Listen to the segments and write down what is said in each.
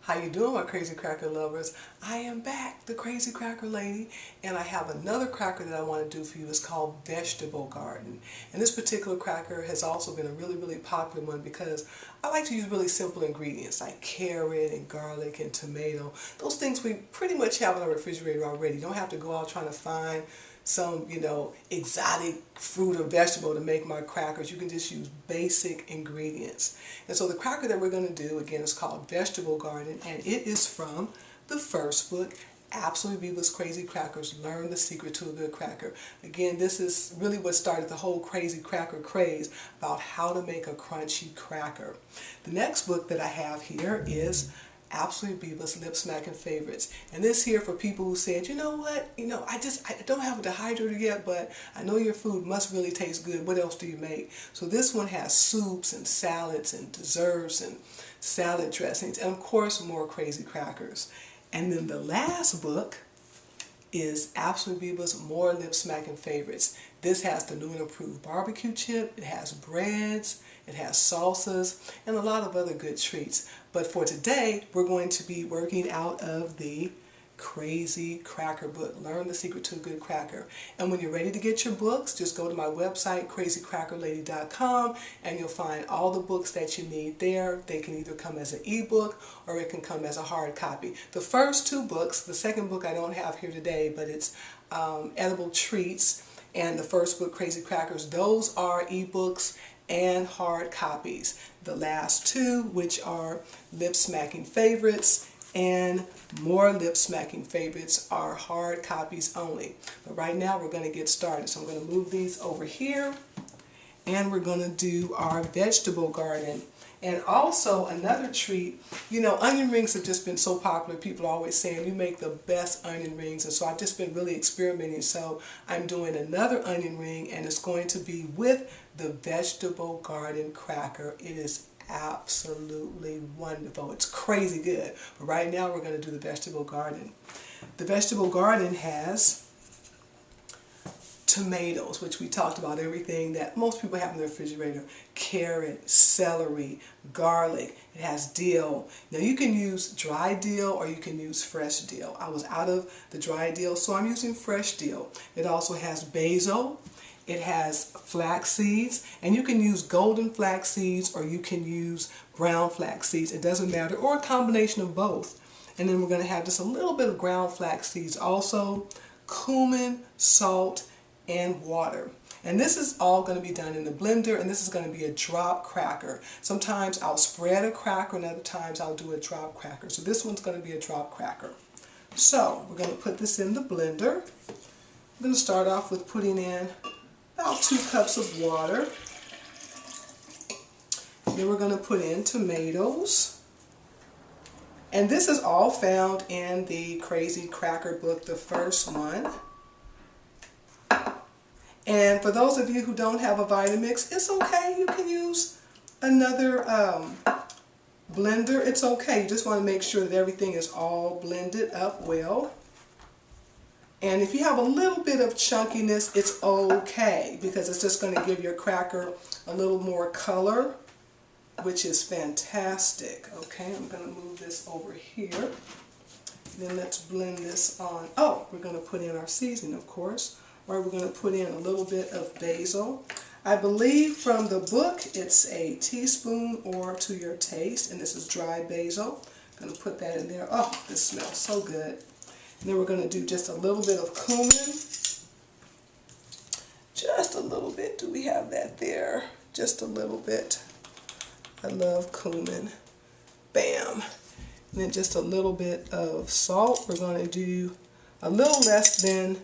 How you doing, my crazy cracker lovers? I am back, the crazy cracker lady, and I have another cracker that I want to do for you. It's called Vegetable Garden. And this particular cracker has also been a really popular one because I like to use really simple ingredients like carrot and garlic and tomato. Those things we pretty much have in our refrigerator already. You don't have to go out trying to find some, exotic fruit or vegetable to make my crackers. You can just use basic ingredients. And so the cracker that we're going to do, again, is called Vegetable Garden, and it is from the first book, Absolutely Beaver's Crazy Crackers, Learn the Secret to a Good Cracker. Again, this is really what started the whole crazy cracker craze about how to make a crunchy cracker. The next book that I have here is Absolutely Beaver's Lip Smacking Favorites. And this here for people who said, you know what, I don't have a dehydrator yet, but I know your food must really taste good. What else do you make? So this one has soups and salads and desserts and salad dressings and of course more crazy crackers. And then the last book is Absolutely Beaver's More Lip Smacking Favorites. This has the new and improved barbecue chip, it has breads, it has salsas, and a lot of other good treats. But for today, we're going to be working out of the Crazy Cracker book, Learn the Secret to a Good Cracker. And when you're ready to get your books, just go to my website, crazycrackerlady.com, and you'll find all the books that you need there. They can either come as an ebook or it can come as a hard copy. The first two books, the second book I don't have here today, but it's Edible Treats, and the first book, Crazy Crackers, those are ebooks and hard copies. The last two, which are Lip Smacking Favorites and More Lip Smacking Favorites, are hard copies only. But right now we're going to get started. So I'm going to move these over here and we're going to do our vegetable garden. And also another treat, onion rings have just been so popular. People are always saying you make the best onion rings, and so I've just been really experimenting. So I'm doing another onion ring, and it's going to be with the Vegetable Garden cracker. It is absolutely wonderful. It's crazy good. But right now we're going to do the Vegetable Garden. The Vegetable Garden has tomatoes, which we talked about, everything that most people have in their refrigerator, carrot, celery, garlic. It has dill. Now you can use dry dill or you can use fresh dill. I was out of the dry dill, so I'm using fresh dill. It also has basil. It has flax seeds, and you can use golden flax seeds or you can use brown flax seeds. It doesn't matter, or a combination of both. And then we're going to have just a little bit of ground flax seeds also, cumin, salt, and water. And this is all going to be done in the blender, and this is going to be a drop cracker. Sometimes I'll spread a cracker, and other times I'll do a drop cracker. So this one's going to be a drop cracker. So we're going to put this in the blender. I'm going to start off with putting in about 2 cups of water. Then we're going to put in tomatoes. And this is all found in the Crazy Cracker book, the first one. And for those of you who don't have a Vitamix, it's okay. You can use another blender. It's okay. You just want to make sure that everything is all blended up well. And if you have a little bit of chunkiness, it's okay, because it's just going to give your cracker a little more color, which is fantastic. Okay, I'm going to move this over here. Then let's blend this on. Oh, we're going to put in our seasoning, of course. Or we're going to put in a little bit of basil. I believe from the book it's a teaspoon or to your taste, and this is dry basil. I'm going to put that in there. Oh, this smells so good. And then we're going to do just a little bit of cumin. Just a little bit. Do we have that there? Just a little bit. I love cumin. Bam. And then just a little bit of salt. We're going to do a little less than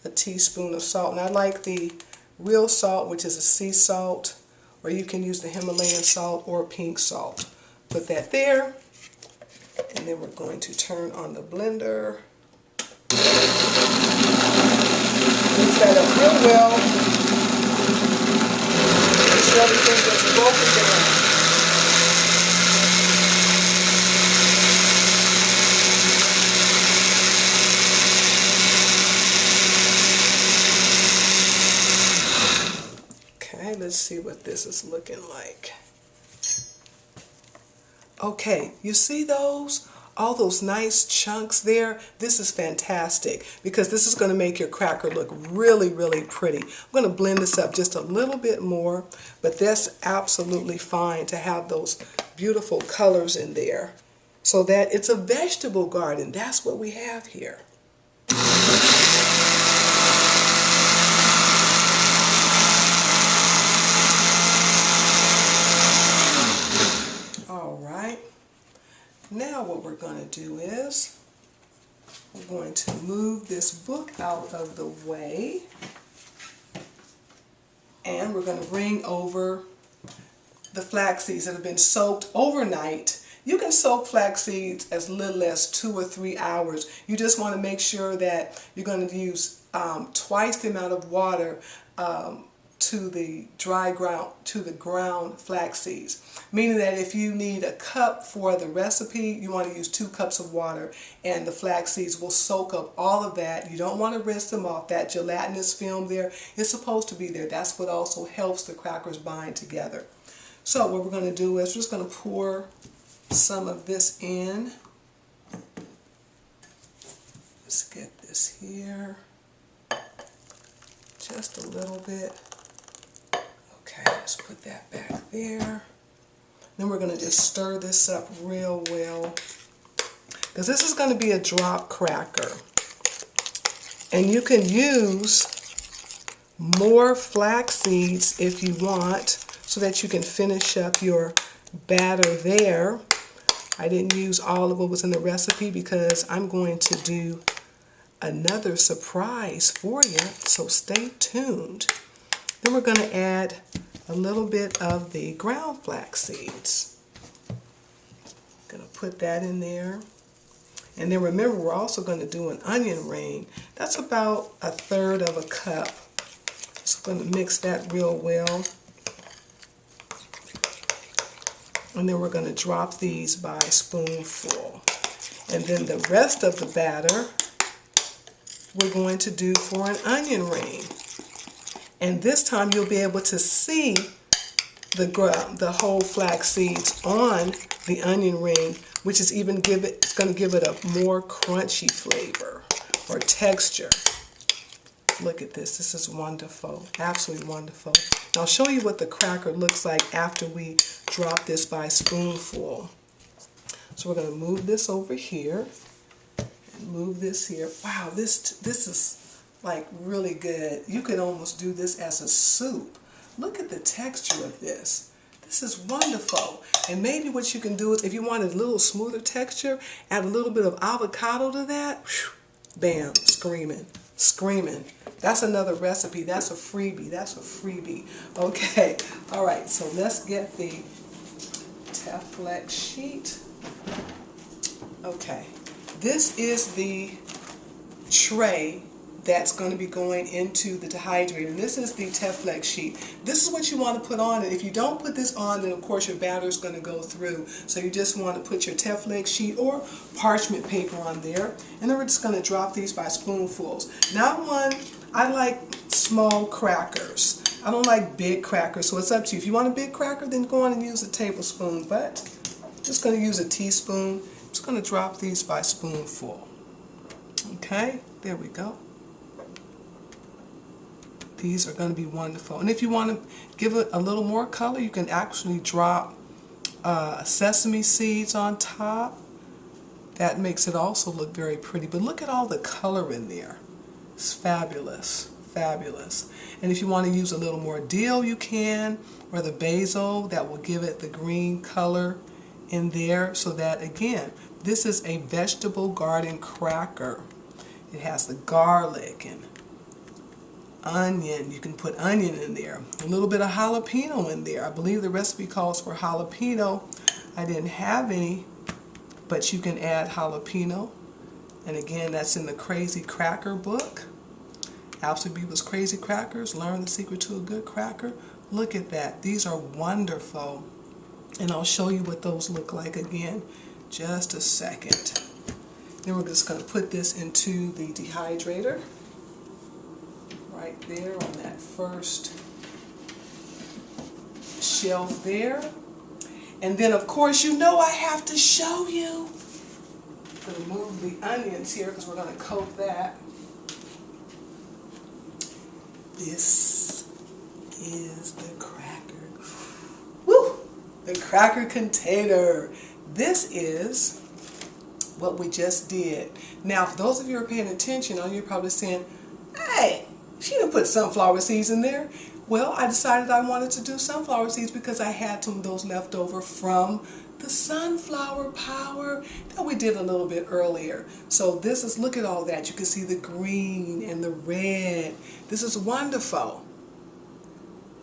a teaspoon of salt. And I like the real salt, which is a sea salt, or you can use the Himalayan salt or pink salt. Put that there. And then we're going to turn on the blender. Mix that up real well. Make sure everything gets broken down. Okay, let's see what this is looking like. Okay, you see those? all those nice chunks there, this is fantastic because this is going to make your cracker look really, really pretty. I'm going to blend this up just a little bit more, but that's absolutely fine to have those beautiful colors in there so that it's a vegetable garden. That's what we have here. Now what we're going to do is we're going to move this book out of the way, and we're going to bring over the flax seeds that have been soaked overnight. You can soak flax seeds as little as 2 or 3 hours. You just want to make sure that you're going to use twice the amount of water to the ground flax seeds. Meaning that if you need a cup for the recipe, you want to use 2 cups of water, and the flax seeds will soak up all of that. You don't want to rinse them off. That gelatinous film there is supposed to be there. That's what also helps the crackers bind together. So what we're going to do is we're just going to pour some of this in. Let's get this here. Just a little bit. Okay, let's put that back there. Then we're going to just stir this up real well, because this is going to be a drop cracker. And you can use more flax seeds if you want, so that you can finish up your batter there. I didn't use all of what was in the recipe because I'm going to do another surprise for you, so stay tuned. Then we're going to add a little bit of the ground flax seeds. Going to put that in there. And then remember, we're also going to do an onion ring. That's about 1/3 of a cup. So I'm going to mix that real well. And then we're going to drop these by a spoonful. And then the rest of the batter we're going to do for an onion ring. And this time you'll be able to see the whole flax seeds on the onion ring, which is even it's going to give it a more crunchy flavor or texture. Look at this. This is wonderful. Absolutely wonderful. Now I'll show you what the cracker looks like after we drop this by a spoonful. So we're going to move this over here and move this here. Wow, this is like really good. You could almost do this as a soup. Look at the texture of this. This is wonderful. And maybe what you can do is, if you want a little smoother texture, add a little bit of avocado to that. Whew, bam, screaming, screaming. That's another recipe. That's a freebie. That's a freebie. Okay. All right. So let's get the Teflex sheet. Okay. This is the tray that's going to be going into the dehydrator. This is the Teflex sheet. This is what you want to put on it. If you don't put this on, then of course your batter is going to go through. So you just want to put your Teflex sheet or parchment paper on there. And then we're just going to drop these by spoonfuls. Now I like small crackers. I don't like big crackers, so it's up to you. If you want a big cracker, then go on and use a tablespoon, but I'm just going to use a teaspoon. I'm just going to drop these by spoonful. Okay, there we go. These are going to be wonderful. And if you want to give it a little more color, you can actually drop sesame seeds on top. That makes it also look very pretty. But look at all the color in there. It's fabulous, fabulous. And if you want to use a little more dill, you can, or the basil, that will give it the green color in there. So that, again, this is a vegetable garden cracker. It has the garlic and onion. You can put onion in there. A little bit of jalapeno in there. I believe the recipe calls for jalapeno. I didn't have any, but you can add jalapeno. And again, that's in the Crazy Cracker book. Alfred Beeber's Crazy Crackers, Learn the Secret to a Good Cracker. Look at that. These are wonderful. And I'll show you what those look like again. Just a second. Then we're just going to put this into the dehydrator. Right there on that first shelf there. And then of course, you know, I have to show you the onions here because we're going to coat that. This is the cracker. Woo! The cracker container. This is what we just did. Now, for those of you who are paying attention, you're probably saying, hey, she didn't put sunflower seeds in there. Well, I decided I wanted to do sunflower seeds because I had some of those left over from the sunflower power that we did a little bit earlier. So this is, look at all that. You can see the green and the red. This is wonderful.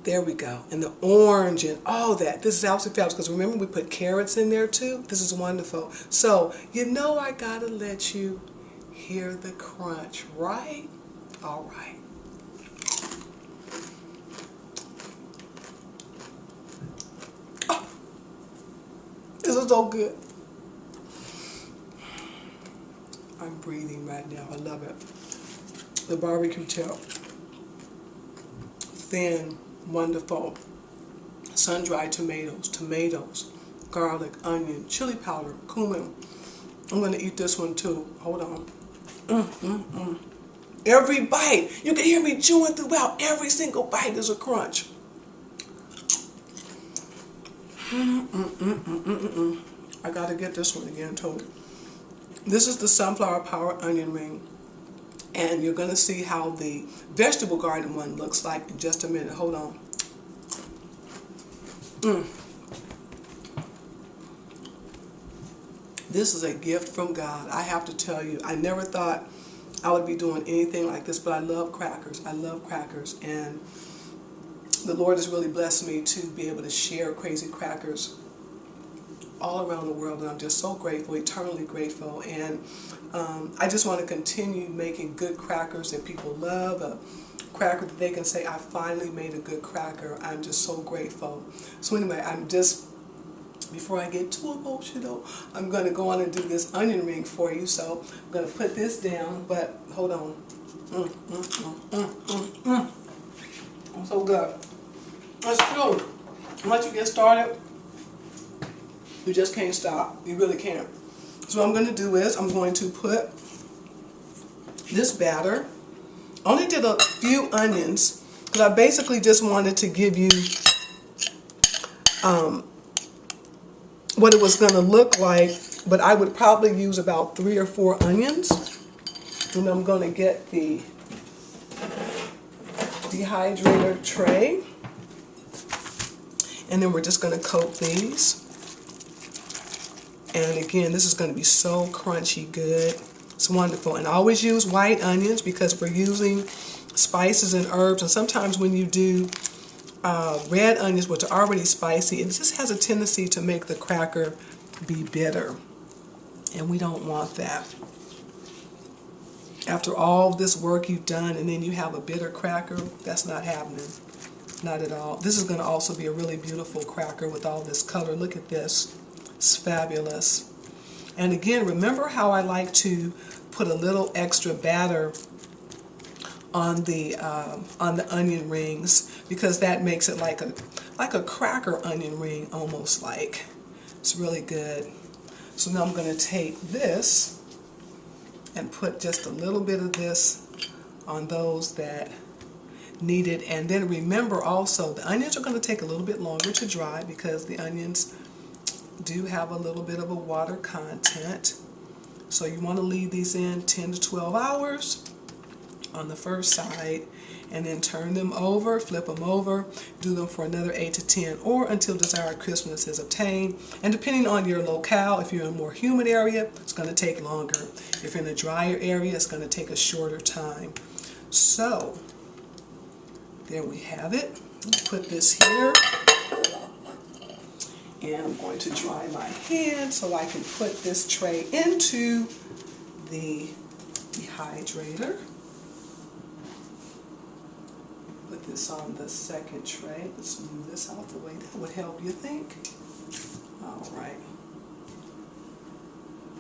There we go. And the orange and all that. This is absolutely fabulous because remember we put carrots in there too. This is wonderful. So, you know I gotta let you hear the crunch, right? All right. This is so good. I'm breathing right now. I love it. The barbecue chip. Thin, wonderful. Sun-dried tomatoes, garlic, onion, chili powder, cumin. I'm going to eat this one too. Hold on. Every bite. You can hear me chewing throughout. Every single bite is a crunch. I gotta get this one again too. This is the sunflower power onion ring, and you're gonna see how the vegetable garden one looks like in just a minute. Hold on. This is a gift from God. I have to tell you, I never thought I would be doing anything like this, but I love crackers. I love crackers, and the Lord has really blessed me to be able to share crazy crackers all around the world, and I'm just so grateful, eternally grateful. And I just want to continue making good crackers that people love, a cracker that they can say, I finally made a good cracker. I'm just so grateful. So anyway, before I get too emotional, I'm going to go on and do this onion ring for you. So I'm going to put this down, but hold on. I'm so good. That's true. Once you get started, you just can't stop. You really can't. So what I'm going to do is I'm going to put this batter. I only did a few onions because I basically just wanted to give you what it was going to look like, but I would probably use about 3 or 4 onions. And I'm going to get the dehydrator tray, and then we're just going to coat these. And again, this is going to be so crunchy good. It's wonderful. And I always use white onions because we're using spices and herbs, and sometimes when you do red onions, which are already spicy, it just has a tendency to make the cracker be bitter, and we don't want that. After all this work you've done and then you have a bitter cracker, that's not happening. Not at all. This is going to also be a really beautiful cracker with all this color. Look at this. It's fabulous. And again, remember how I like to put a little extra batter on the onion rings, because that makes it like a cracker onion ring, almost like. It's really good. So now I'm going to take this and put just a little bit of this on those that need it. And then remember also, the onions are going to take a little bit longer to dry because the onions do have a little bit of a water content. So you want to leave these in 10 to 12 hours on the first side, and then turn them over, flip them over, do them for another 8 to 10, or until desired crispness is obtained. And depending on your locale, if you're in a more humid area, it's going to take longer. If you're in a drier area, it's going to take a shorter time. So there we have it. Put this here, and I'm going to dry my hand so I can put this tray into the dehydrator. Put this on the second tray. Let's move this out the way. That would help, you think? All right.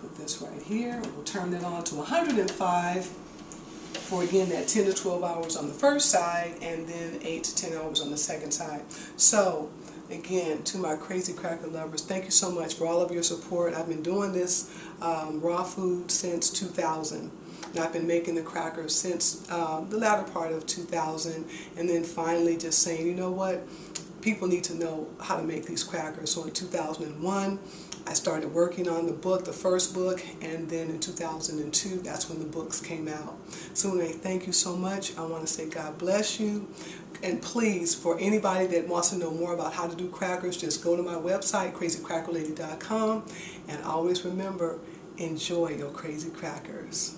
Put this right here. We'll turn it on to 105 for, again, that 10 to 12 hours on the first side, and then 8 to 10 hours on the second side. So Again, to my crazy cracker lovers, thank you so much for all of your support. I've been doing this raw food since 2000. And I've been making the crackers since the latter part of 2000, and then finally just saying, you know what, people need to know how to make these crackers. So in 2001, I started working on the book, the first book, and then in 2002, that's when the books came out. So anyway, thank you so much. I want to say God bless you. And please, for anybody that wants to know more about how to do crackers, just go to my website, crazycrackerlady.com, and always remember, enjoy your crazy crackers.